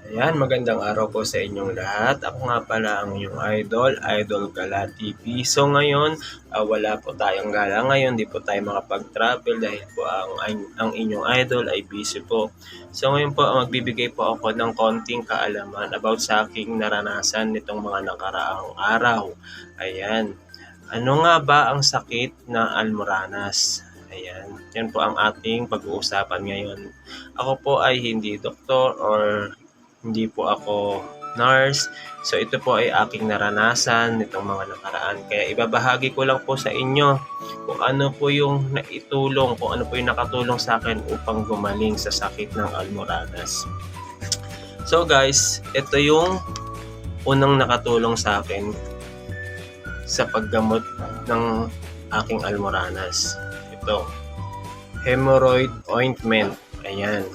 Ayan, magandang araw po sa inyong lahat. Ako nga pala ang inyong Idol Gala TV. So ngayon, wala po tayong gala ngayon, di po tayo makapag-travel dahil po ang inyong idol ay busy po. So ngayon po, magbibigay po ako ng konting kaalaman about sa aking naranasan nitong mga nakaraang araw. Ayan, ano nga ba ang sakit na almoranas? Ayan, yan po ang ating pag-uusapan ngayon. Ako po ay hindi doktor or hindi po ako nurse. So ito po ay aking naranasan nitong mga nakaraan. Kaya ibabahagi ko lang po sa inyo kung ano po yung naitulong, kung ano po yung nakatulong sa akin upang gumaling sa sakit ng almoranas. So guys, ito yung unang nakatulong sa akin sa paggamot ng aking almoranas. Ito, hemorrhoid ointment. Ayan.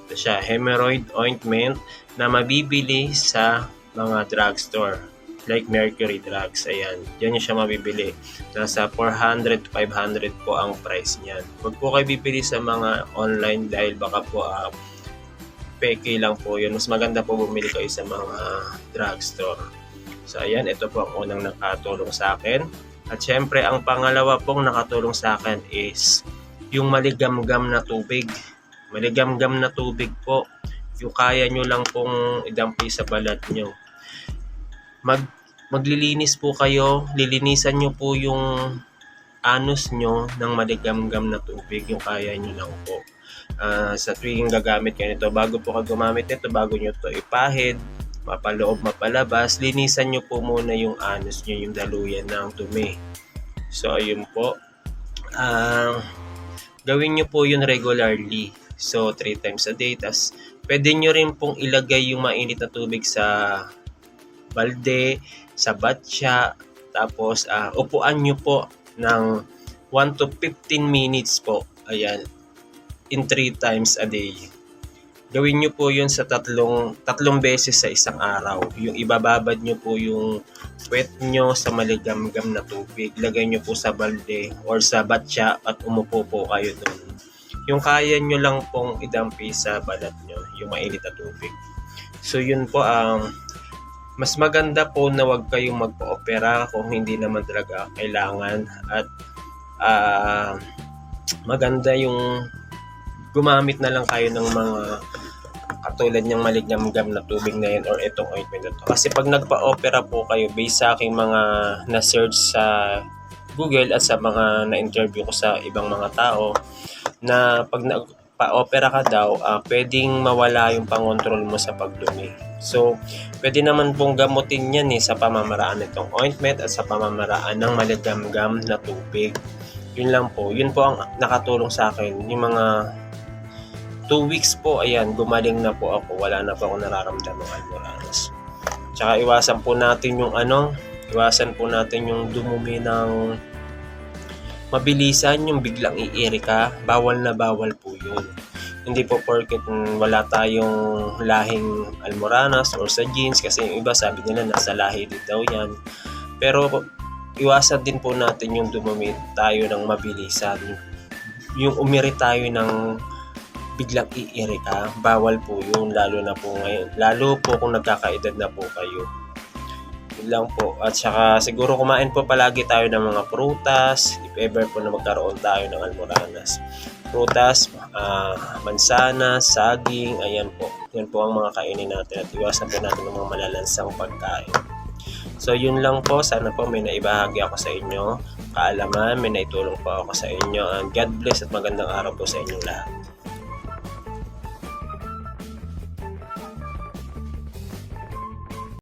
Ito siya, hemorrhoid ointment na mabibili sa mga drugstore like Mercury Drugs. Ayan, diyan siya mabibili. Nasa 400 to 500 po ang price niyan. Huwag po kayo bibili sa mga online dahil baka po peke lang po yun. Mas maganda po bumili kayo sa mga drugstore. So ayan, ito po ang unang nakatulong sa akin. At syempre, ang pangalawa pong nakatulong sa akin is yung maligamgam na tubig. Maligamgam na tubig po, yung kaya nyo lang pong idampi sa balat nyo. Maglilinis po kayo, lilinisan nyo po yung anus nyo ng maligamgam na tubig, yung kaya nyo lang po. Sa tuwing gagamit kayo nito, bago po kayo gumamit nito, bago nyo to ipahid, mapaloob, mapalabas, linisan nyo po muna yung anus nyo, yung daluyan ng dumi. So, ayun po. Gawin nyo po yun regularly. So, 3 times a day. Tas, pwede nyo rin pong ilagay yung mainit na tubig sa balde, sa batya. Tapos, upuan nyo po ng 1 to 15 minutes po. Ayan. In 3 times a day. Gawin nyo po yun sa tatlong beses sa isang araw. Yung ibababad nyo po yung puwet nyo sa maligamgam na tubig. Lagay nyo po sa balde or sa batya at umupo po kayo doon. Yung kaya nyo lang pong idampi sa balat nyo, yung mainit na tubig. So yun po, mas maganda po na wag kayong magpa-opera kung hindi naman talaga kailangan. At maganda yung gumamit na lang kayo ng mga katulad niyang maligamgam na tubig na yun or itong ointment na to. Kasi pag nagpa-opera po kayo, based sa aking mga na-search sa Google at sa mga na-interview ko sa ibang mga tao, na pag nagpa-opera ka daw, pwedeng mawala yung pangontrol mo sa pagdumi. So, pwede naman pong gamutin yan sa pamamaraan nitong ointment at sa pamamaraan ng maligamgam na tubig. Yun lang po. Yun po ang nakatulong sa akin. Yung mga 2 weeks po, ayan, gumaling na po ako. Wala na po ako nararamdamang almoranas. Tsaka iwasan po natin yung dumumi ng mabilisan, yung biglang iiri ka. Bawal na bawal po yun. Hindi po porket wala tayong lahing almoranas or sa genes, kasi yung iba sabi nila nasa lahi din daw yan. Pero iwasan din po natin yung dumumi tayo ng mabilisan. Yung umiri tayo ng biglang iiri ka, bawal po yun, lalo na po ngayon. Lalo po kung nagkakaedad na po kayo. Yun lang po. At saka siguro kumain po palagi tayo ng mga prutas, if ever po na magkaroon tayo ng almoranas. Prutas, mansanas, saging, ayan po. Yan po ang mga kainin natin at iwasan po natin ng mga malalansang pagkain. So yun lang po, sana po may naibahagi ako sa inyo kaalaman, may naitulong po ako sa inyo, and God bless at magandang araw po sa inyong lahat.